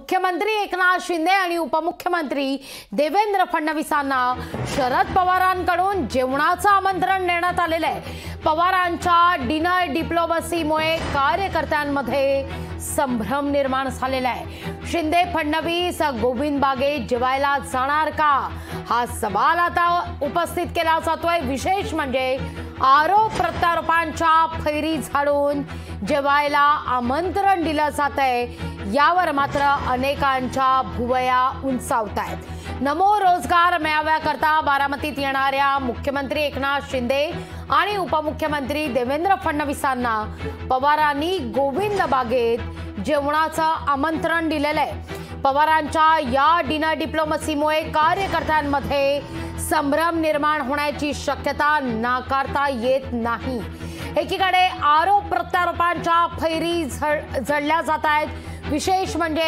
मुख्यमंत्री एकनाथ शिंदे आणि उपमुख्यमंत्री देवेंद्र फडणवीसांना शरद पवारांकडून जेवणाचं आमंत्रण देण्यात आलेलं आहे। पवारांच्या डिनर डिप्लोमसीमुळे कार्यकर्त्यांमध्ये संभ्रम निर्माण झालेला आहे। शिंदे फडणवीस गोविंद बागेत जेवायला जाणार का, हा सवाल आता उपस्थित केला जातोय। विशेष म्हणजे आरोप प्रत्यारोपांच्या फैरी झाडून जेवायला आमंत्रण दिलं जातंय, यावर मात्र अनेकांच्या भुवया उंचावतायत। नमो रोजगार मेळाव्याकरता बारामतीत येणाऱ्या मुख्यमंत्री एकनाथ शिंदे आणि उपमुख्यमंत्री देवेंद्र फडणवीसांना पवारांनी गोविंद बागेत जेवणाचं आमंत्रण दिलेलं आहे। पवारांच्या या डिनर डिप्लोमसीमुळे कार्यकर्त्यांमध्ये संभ्रम निर्माण होण्याची शक्यता नाकारता येत नाही। एकीकडे आरोप प्रत्यारोपांच्या फैरी झडल्या जात आहेत। विशेष म्हणजे